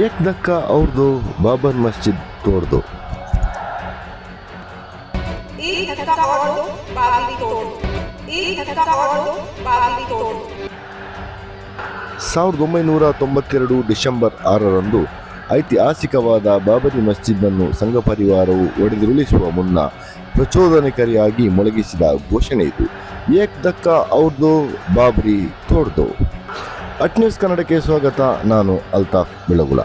एक धक्का ಅವ್ರದು ಬಾಬರ್ ಮಸ್ಜಿದ್ ತೋಡ್ದು. एक धक्का और दो बाबरी तोड़ दो. एक धक्का और दो बाबरी तोड़ दो. 1992 ಡಿಸೆಂಬರ್ 6ರಂದು ಐತಿಹಾಸಿಕವಾದ ಬಾಬರಿ ಮಸ್ಜಿದ್ ಅನ್ನು ಸಂಘ ಪರಿವಾರವು ಒಡೆದುರುಳಿಸುವ ಮುನ್ನ ಪ್ರಚೋದನಕಾರಿಯಾಗಿ ಮೊಳಗಿಸಿದ ಘೋಷಣೆ ಇದು. ಏಕ್ ಧಕ್ಕಾ ಅವ್ರದು ಬಾಬರಿ ತೋಡ್ದು. ಅಟ್ ನ್ಯೂಸ್ ಕನ್ನಡಕ್ಕೆ ಸ್ವಾಗತ. ನಾನು ಅಲ್ತಾಫ್ ಬೆಳಗುಳ.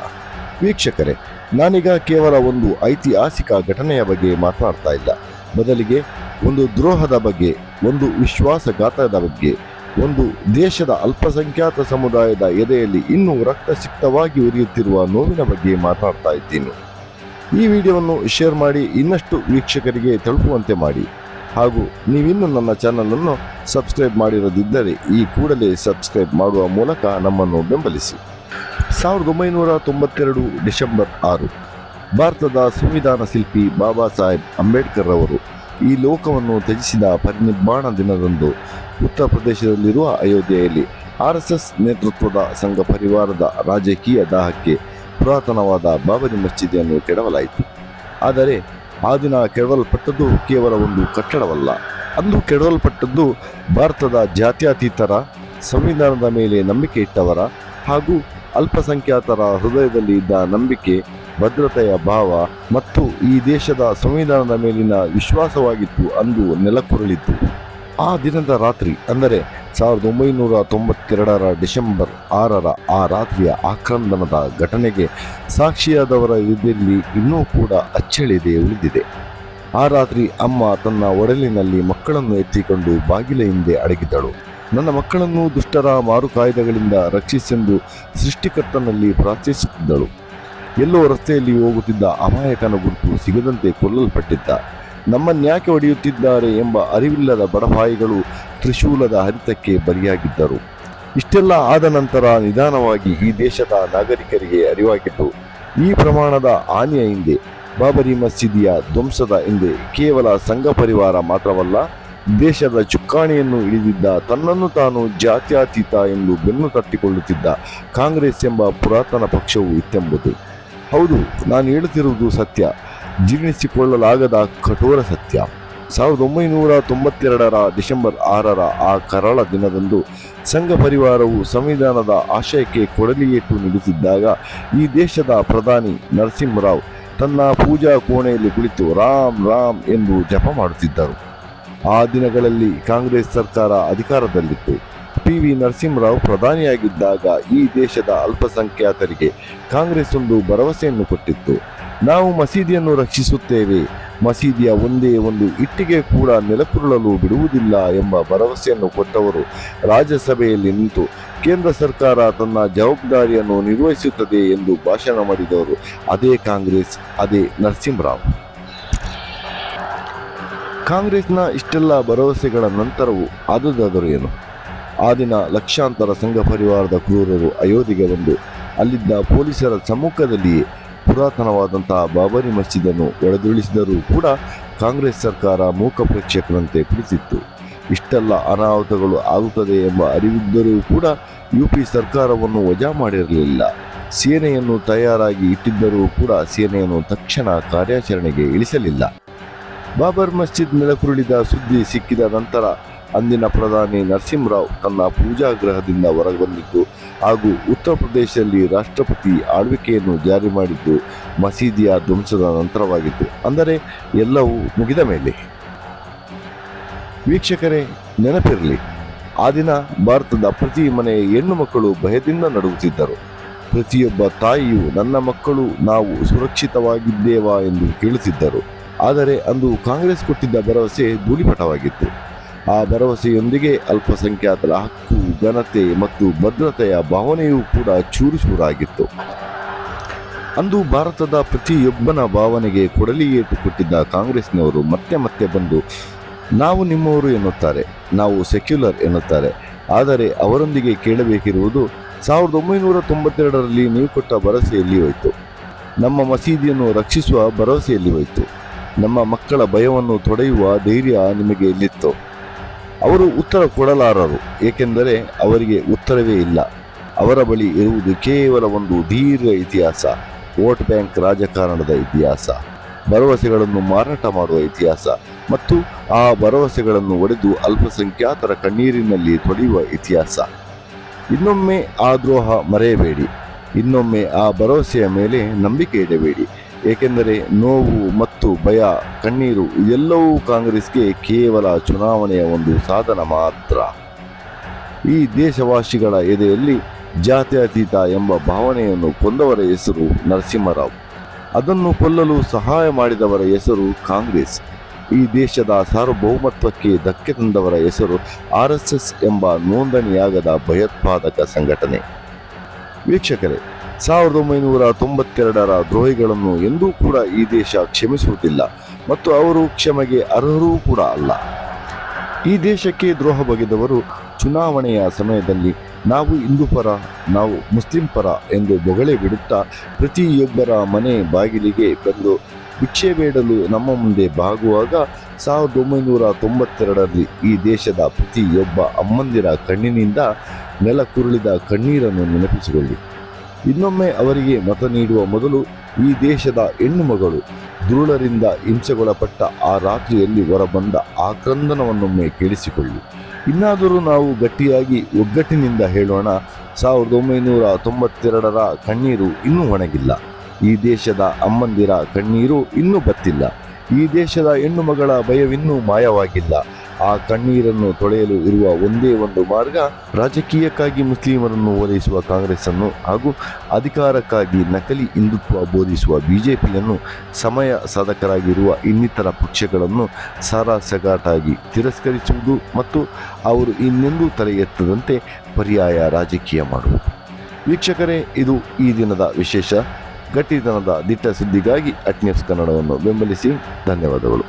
ವೀಕ್ಷಕರೇ, ನಾನೀಗ ಕೇವಲ ಒಂದು ಐತಿಹಾಸಿಕ ಘಟನೆಯ ಬಗ್ಗೆ ಮಾತನಾಡ್ತಾ ಇಲ್ಲ. ಬದಲಿಗೆ ಒಂದು ದ್ರೋಹದ ಬಗ್ಗೆ, ಒಂದು ವಿಶ್ವಾಸಘಾತದ ಬಗ್ಗೆ, ಒಂದು ದೇಶದ ಅಲ್ಪಸಂಖ್ಯಾತ ಸಮುದಾಯದ ಎದೆಯಲ್ಲಿ ಇನ್ನೂ ರಕ್ತಸಿಕ್ತವಾಗಿ ಉರಿಯುತ್ತಿರುವ ನೋವಿನ ಬಗ್ಗೆ ಮಾತನಾಡ್ತಾ ಇದ್ದೀನಿ. ಈ ವಿಡಿಯೋವನ್ನು ಶೇರ್ ಮಾಡಿ, ಇನ್ನಷ್ಟು ವೀಕ್ಷಕರಿಗೆ ತಲುಪುವಂತೆ ಮಾಡಿ. ಹಾಗೂ ನೀವಿನ್ನೂ ನನ್ನ ಚಾನಲನ್ನು ಸಬ್ಸ್ಕ್ರೈಬ್ ಮಾಡಿರದಿದ್ದರೆ ಈ ಕೂಡಲೇ ಸಬ್ಸ್ಕ್ರೈಬ್ ಮಾಡುವ ಮೂಲಕ ನಮ್ಮನ್ನು ಬೆಂಬಲಿಸಿ. 1992 ಡಿಸೆಂಬರ್ 6 ಭಾರತದ ಸಂವಿಧಾನ ಶಿಲ್ಪಿ ಬಾಬಾ ಸಾಹೇಬ್ ಅಂಬೇಡ್ಕರ್ ಅವರು ಈ ಲೋಕವನ್ನು ತ್ಯಜಿಸಿದ ಪರಿನಿಬ್ಬಾಣ ದಿನದಂದು ಉತ್ತರ ಪ್ರದೇಶದಲ್ಲಿರುವ ಅಯೋಧ್ಯೆಯಲ್ಲಿ RSS ನೇತೃತ್ವದ ಸಂಘ ಪರಿವಾರದ ರಾಜಕೀಯ ದಾಹಕ್ಕೆ ಪುರಾತನವಾದ ಬಾಬರಿ ಮಸೀದಿಯನ್ನು ಕೆಡವಲಾಯಿತು. ಆದರೆ ಆ ದಿನ ಕೆಡವಲ್ಪಟ್ಟದ್ದು ಕೇವಲ ಒಂದು ಕಟ್ಟಡವಲ್ಲ. ಅಂದು ಕೆಡವಲ್ಪಟ್ಟದ್ದು ಭಾರತದ ಜಾತ್ಯತೀತರ, ಸಂವಿಧಾನದ ಮೇಲೆ ನಂಬಿಕೆ ಇಟ್ಟವರ ಹಾಗೂ ಅಲ್ಪಸಂಖ್ಯಾತರ ಹೃದಯದಲ್ಲಿ ಇದ್ದ ನಂಬಿಕೆ, ಭದ್ರತೆಯ ಭಾವ ಮತ್ತು ಈ ದೇಶದ ಸಂವಿಧಾನದ ಮೇಲಿನ ವಿಶ್ವಾಸವಾಗಿತ್ತು. ಅಂದು ನೆಲಕ್ಕುರುಳಿತು. ಆ ದಿನದ ರಾತ್ರಿ ಅಂದರೆ 1992 ಡಿಸೆಂಬರ್ 6ರ ಆ ರಾತ್ರಿಯ ಆಕ್ರಂದನದ ಘಟನೆಗೆ ಸಾಕ್ಷಿಯಾದವರ ಎದೆಯಲ್ಲಿ ಇನ್ನೂ ಕೂಡ ಅಚ್ಚಳಿದೆ ಉಳಿದಿದೆ. ಆ ರಾತ್ರಿ ಅಮ್ಮ ತನ್ನ ಒಡಲಿನಲ್ಲಿ ಮಕ್ಕಳನ್ನು ಎತ್ತಿಕೊಂಡು ಬಾಗಿಲ ಹಿಂದೆ ಅಡಗಿದ್ದಳು. ನನ್ನ ಮಕ್ಕಳನ್ನು ದುಷ್ಟರ ಮಾರುಕಾಯ್ದೆಗಳಿಂದ ರಕ್ಷಿಸೆಂದು ಸೃಷ್ಟಿಕರ್ತನಲ್ಲಿ ಪ್ರಾರ್ಥಿಸುತ್ತಿದ್ದಳು. ಎಲ್ಲೋ ರಸ್ತೆಯಲ್ಲಿ ಹೋಗುತ್ತಿದ್ದ ಅಮಾಯಕನ ಗುರುತು ಸಿಗದಂತೆ ಕೊಲ್ಲಲ್ಪಟ್ಟಿದ್ದ, ನಮ್ಮನ್ಯಾಕೆ ಹೊಡೆಯುತ್ತಿದ್ದಾರೆ ಎಂಬ ಅರಿವಿಲ್ಲದ ಬಡಪಾಯಿಗಳು ತ್ರಿಶೂಲದ ಹರಿತಕ್ಕೆ ಬಲಿಯಾಗಿದ್ದರು. ಇಷ್ಟೆಲ್ಲ ಆದ ನಂತರ ನಿಧಾನವಾಗಿ ಈ ದೇಶದ ನಾಗರಿಕರಿಗೆ ಅರಿವಾಗಿತ್ತು, ಈ ಪ್ರಮಾಣದ ಹಾನಿಯ ಹಿಂದೆ, ಬಾಬರಿ ಮಸೀದಿಯ ಧ್ವಂಸದ ಹಿಂದೆ ಕೇವಲ ಸಂಘ ಪರಿವಾರ ಮಾತ್ರವಲ್ಲ, ದೇಶದ ಚುಕ್ಕಾಣಿಯನ್ನು ಹಿಡಿದಿದ್ದ, ತನ್ನನ್ನು ತಾನು ಜಾತ್ಯತೀತ ಎಂದು ಬೆನ್ನು ತಟ್ಟಿಕೊಳ್ಳುತ್ತಿದ್ದ ಕಾಂಗ್ರೆಸ್ ಎಂಬ ಪುರಾತನ ಪಕ್ಷವು ಇತ್ತೆಂಬುದು. ಹೌದು, ನಾನು ಹೇಳುತ್ತಿರುವುದು ಸತ್ಯ, ಜೀರ್ಣಿಸಿಕೊಳ್ಳಲಾಗದ ಕಠೋರ ಸತ್ಯ. 1992 ಡಿಸೆಂಬರ್ 6ರ ಆ ಕರಾಳ ದಿನದಂದು ಸಂಘ ಪರಿವಾರವು ಸಂವಿಧಾನದ ಆಶಯಕ್ಕೆ ಕೊಡಲಿಯೇಟು ನೀಡುತ್ತಿದ್ದಾಗ ಈ ದೇಶದ ಪ್ರಧಾನಿ ನರಸಿಂಹರಾವ್ ತನ್ನ ಪೂಜಾ ಕೋಣೆಯಲ್ಲಿ ಕುಳಿತು ರಾಮ್ ರಾಮ್ ಎಂದು ಜಪ ಮಾಡುತ್ತಿದ್ದರು. ಆ ದಿನಗಳಲ್ಲಿ ಕಾಂಗ್ರೆಸ್ ಸರ್ಕಾರ ಅಧಿಕಾರದಲ್ಲಿತ್ತು. PV ನರಸಿಂಹರಾವ್ ಪ್ರಧಾನಿಯಾಗಿದ್ದಾಗ ಈ ದೇಶದ ಅಲ್ಪಸಂಖ್ಯಾತರಿಗೆ ಕಾಂಗ್ರೆಸ್ ಒಂದು ಭರವಸೆಯನ್ನು ಕೊಟ್ಟಿತ್ತು. ನಾವು ಮಸೀದಿಯನ್ನು ರಕ್ಷಿಸುತ್ತೇವೆ, ಮಸೀದಿಯ ಒಂದೇ ಒಂದು ಇಟ್ಟಿಗೆ ಕೂಡ ನೆಲಕ್ಕುರುಳಲು ಬಿಡುವುದಿಲ್ಲ ಎಂಬ ಭರವಸೆಯನ್ನು ಕೊಟ್ಟವರು ರಾಜ್ಯಸಭೆಯಲ್ಲಿ ನಿಂತು ಕೇಂದ್ರ ಸರ್ಕಾರ ತನ್ನ ಜವಾಬ್ದಾರಿಯನ್ನು ನಿರ್ವಹಿಸುತ್ತದೆ ಎಂದು ಭಾಷಣ ಮಾಡಿದವರು ಅದೇ ಕಾಂಗ್ರೆಸ್, ಅದೇ ನರಸಿಂಹರಾವ್. ಕಾಂಗ್ರೆಸ್ನ ಇಷ್ಟೆಲ್ಲ ಭರವಸೆಗಳ ನಂತರವೂ ಆದುದಾದರೂ ಏನು? ಆ ದಿನ ಲಕ್ಷಾಂತರ ಸಂಘ ಪರಿವಾರದ ಕ್ರೂರರು ಅಯೋಧ್ಯೆಗೆ ಬಂದು ಅಲ್ಲಿದ್ದ ಪೊಲೀಸರ ಸಮ್ಮುಖದಲ್ಲಿಯೇ ಪುರಾತನವಾದಂತಹ ಬಾಬರಿ ಮಸೀದನ್ನು ಒಡೆದುರುಳಿಸಿದರೂ ಕೂಡ ಕಾಂಗ್ರೆಸ್ ಸರ್ಕಾರ ಮೂಕ ಪ್ರೇಕ್ಷಕರಂತೆ ಕುಳಿತಿತ್ತು. ಇಷ್ಟೆಲ್ಲ ಅನಾಹುತಗಳು ಆಗುತ್ತದೆ ಎಂಬ ಅರಿವಿದ್ದರೂ ಕೂಡ UP ಸರ್ಕಾರವನ್ನು ವಜಾ ಮಾಡಿರಲಿಲ್ಲ. ಸೇನೆಯನ್ನು ತಯಾರಾಗಿ ಇಟ್ಟಿದ್ದರೂ ಕೂಡ ಸೇನೆಯನ್ನು ತಕ್ಷಣ ಕಾರ್ಯಾಚರಣೆಗೆ ಇಳಿಸಲಿಲ್ಲ. ಬಾಬರ್ ಮಸ್ಜಿದ್ ನೆಲಕ್ಕುರುಳಿದ ಸುದ್ದಿ ಸಿಕ್ಕಿದ ನಂತರ ಅಂದಿನ ಪ್ರಧಾನಿ ನರಸಿಂಹರಾವ್ ತನ್ನ ಪೂಜಾ ಗೃಹದಿಂದ ಹೊರಗೆ ಬಂದಿದ್ದು ಹಾಗೂ ಉತ್ತರ ಪ್ರದೇಶದಲ್ಲಿ ರಾಷ್ಟ್ರಪತಿ ಆಳ್ವಿಕೆಯನ್ನು ಜಾರಿ ಮಾಡಿದ್ದು ಮಸೀದಿಯ ಧ್ವಂಸದ ನಂತರವಾಗಿತ್ತು. ಅಂದರೆ ಎಲ್ಲವೂ ಮುಗಿದ ಮೇಲೆ. ವೀಕ್ಷಕರೇ, ನೆನಪಿರಲಿ, ಆ ದಿನ ಭಾರತದ ಪ್ರತಿ ಮನೆಯ ಹೆಣ್ಣು ಮಕ್ಕಳು ಭಯದಿಂದ ನಡುಗುತ್ತಿದ್ದರು. ಪ್ರತಿಯೊಬ್ಬ ತಾಯಿಯು ನನ್ನ ಮಕ್ಕಳು ನಾವು ಸುರಕ್ಷಿತವಾಗಿದ್ದೇವಾ ಎಂದು ಕೇಳುತ್ತಿದ್ದರು. ಆದರೆ ಅಂದು ಕಾಂಗ್ರೆಸ್ ಕೊಟ್ಟಿದ್ದ ಭರವಸೆ ಧೂಳಿಪಟವಾಗಿತ್ತು. ಆ ಭರವಸೆಯೊಂದಿಗೆ ಅಲ್ಪಸಂಖ್ಯಾತರ ಹಕ್ಕು, ಘನತೆ ಮತ್ತು ಭದ್ರತೆಯ ಭಾವನೆಯೂ ಕೂಡ ಚೂರುಚೂರಾಗಿತ್ತು. ಅಂದು ಭಾರತದ ಪ್ರತಿಯೊಬ್ಬನ ಭಾವನೆಗೆ ಕೊಡಲಿಯೇಟು ಕೊಟ್ಟಿದ್ದ ಕಾಂಗ್ರೆಸ್ನವರು ಮತ್ತೆ ಮತ್ತೆ ಬಂದು ನಾವು ನಿಮ್ಮವರು ಎನ್ನುತ್ತಾರೆ, ನಾವು ಸೆಕ್ಯುಲರ್ ಎನ್ನುತ್ತಾರೆ. ಆದರೆ ಅವರೊಂದಿಗೆ ಕೇಳಬೇಕಿರುವುದು 1992ರಲ್ಲಿ ನೀವು ಕೊಟ್ಟ ಭರವಸೆಯಲ್ಲಿ ಹೋಯಿತು, ನಮ್ಮ ಮಸೀದಿಯನ್ನು ರಕ್ಷಿಸುವ ಭರವಸೆಯಲ್ಲಿ ಹೋಯಿತು, ನಮ್ಮ ಮಕ್ಕಳ ಭಯವನ್ನು ತೊಡೆಯುವ ಧೈರ್ಯ ನಿಮಗೆ ಎಲ್ಲಿತ್ತು? ಅವರು ಉತ್ತರ ಕೊಡಲಾರರು, ಏಕೆಂದರೆ ಅವರಿಗೆ ಉತ್ತರವೇ ಇಲ್ಲ. ಅವರ ಬಳಿ ಇರುವುದು ಕೇವಲ ಒಂದು ದೀರ್ಘ ಇತಿಹಾಸ, ವೋಟ್ ಬ್ಯಾಂಕ್ ರಾಜಕಾರಣದ ಇತಿಹಾಸ, ಭರವಸೆಗಳನ್ನು ಮಾರಾಟ ಮಾಡುವ ಇತಿಹಾಸ ಮತ್ತು ಆ ಭರವಸೆಗಳನ್ನು ಒಡೆದು ಅಲ್ಪಸಂಖ್ಯಾತರ ಕಣ್ಣೀರಿನಲ್ಲಿ ತೊಳೆಯುವ ಇತಿಹಾಸ. ಇನ್ನೊಮ್ಮೆ ಆ ದ್ರೋಹ ಮರೆಯಬೇಡಿ, ಇನ್ನೊಮ್ಮೆ ಆ ಭರವಸೆಯ ಮೇಲೆ ನಂಬಿಕೆ ಇಡಬೇಡಿ. ಏಕೆಂದರೆ ನೋವು ಮತ್ತು ಭಯ, ಕಣ್ಣೀರು ಇದೆಲ್ಲವೂ ಕಾಂಗ್ರೆಸ್ಗೆ ಕೇವಲ ಚುನಾವಣೆಯ ಒಂದು ಸಾಧನ ಮಾತ್ರ. ಈ ದೇಶವಾಸಿಗಳ ಎದೆಯಲ್ಲಿ ಜಾತ್ಯತೀತ ಎಂಬ ಭಾವನೆಯನ್ನು ಕೊಂದವರ ಹೆಸರು ನರಸಿಂಹರಾವ್, ಅದನ್ನು ಕೊಲ್ಲಲು ಸಹಾಯ ಮಾಡಿದವರ ಹೆಸರು ಕಾಂಗ್ರೆಸ್. ಈ ದೇಶದ ಸಾರ್ವಭೌಮತ್ವಕ್ಕೆ ಧಕ್ಕೆ ತಂದವರ ಹೆಸರು RSS ಎಂಬ ನೋಂದಣಿಯಾಗದ ಭಯೋತ್ಪಾದಕ ಸಂಘಟನೆ. ವೀಕ್ಷಕರೇ, 1992ರ ದ್ರೋಹಿಗಳನ್ನು ಎಂದೂ ಕೂಡ ಈ ದೇಶ ಕ್ಷಮಿಸುವುದಿಲ್ಲ ಮತ್ತು ಅವರು ಕ್ಷಮೆಗೆ ಅರ್ಹರೂ ಕೂಡ ಅಲ್ಲ. ಈ ದೇಶಕ್ಕೆ ದ್ರೋಹ ಬಗೆದವರು ಚುನಾವಣೆಯ ಸಮಯದಲ್ಲಿ ನಾವು ಹಿಂದೂ ಪರ, ನಾವು ಮುಸ್ಲಿಂ ಪರ ಎಂದು ಬೊಗಳೆ ಬಿಡುತ್ತಾ ಪ್ರತಿಯೊಬ್ಬರ ಮನೆ ಬಾಗಿಲಿಗೆ ಬಂದು ಭಿಕ್ಷೆ ಬೇಡಲು ನಮ್ಮ ಮುಂದೆ ಬಾಗುವಾಗ 1992ರಲ್ಲಿ ಈ ದೇಶದ ಪ್ರತಿಯೊಬ್ಬ ಅಮ್ಮಂದಿರ ಕಣ್ಣಿನಿಂದ ನೆಲಕುರುಳಿದ ಕಣ್ಣೀರನ್ನು ನೆನಪಿಸಿಕೊಳ್ಳಿ. ಇನ್ನೊಮ್ಮೆ ಅವರಿಗೆ ಮತ ನೀಡುವ ಮೊದಲು ಈ ದೇಶದ ಹೆಣ್ಣು ಮಗಳು ಧೂಳರಿಂದ ಹಿಂಸೆಗೊಳಪಟ್ಟ ಆ ರಾತ್ರಿಯಲ್ಲಿ ಹೊರಬಂದ ಆಕ್ರಂದನವನ್ನೊಮ್ಮೆ ಕೇಳಿಸಿಕೊಳ್ಳಿ. ಇನ್ನಾದರೂ ನಾವು ಗಟ್ಟಿಯಾಗಿ ಒಗ್ಗಟ್ಟಿನಿಂದ ಹೇಳೋಣ, 1992ರ ಕಣ್ಣೀರು ಇನ್ನೂ ಒಣಗಿಲ್ಲ. ಈ ದೇಶದ ಅಮ್ಮಂದಿರ ಕಣ್ಣೀರು ಇನ್ನೂ ಬತ್ತಿಲ್ಲ. ಈ ದೇಶದ ಹೆಣ್ಣು ಮಗಳ ಭಯವಿನ್ನೂ ಮಾಯವಾಗಿಲ್ಲ. ಆ ಕಣ್ಣೀರನ್ನು ತೊಳೆಯಲು ಇರುವ ಒಂದೇ ಒಂದು ಮಾರ್ಗ, ರಾಜಕೀಯಕ್ಕಾಗಿ ಮುಸ್ಲಿಮರನ್ನು ಓಲೈಸುವ ಕಾಂಗ್ರೆಸ್ಸನ್ನು ಹಾಗೂ ಅಧಿಕಾರಕ್ಕಾಗಿ ನಕಲಿ ಹಿಂದುತ್ವ ಬೋಧಿಸುವ BJPಯನ್ನು, ಸಮಯ ಸಾಧಕರಾಗಿರುವ ಇನ್ನಿತರ ಪಕ್ಷಗಳನ್ನು ಸಾರಾಸಗಟಾಗಿ ತಿರಸ್ಕರಿಸುವುದು ಮತ್ತು ಅವರು ಇನ್ನೆಂದೂ ತಲೆ ಎತ್ತದಂತೆ ಪರ್ಯಾಯ ರಾಜಕೀಯ ಮಾಡುವುದು. ವೀಕ್ಷಕರೇ, ಇದು ಈ ದಿನದ ವಿಶೇಷ. ಗಟ್ಟಿತನದ ದಿಟ್ಟ ಸುದ್ದಿಗಾಗಿ ನ್ಯೂಸ್ ಕನ್ನಡವನ್ನು ಬೆಂಬಲಿಸಿ. ಧನ್ಯವಾದಗಳು.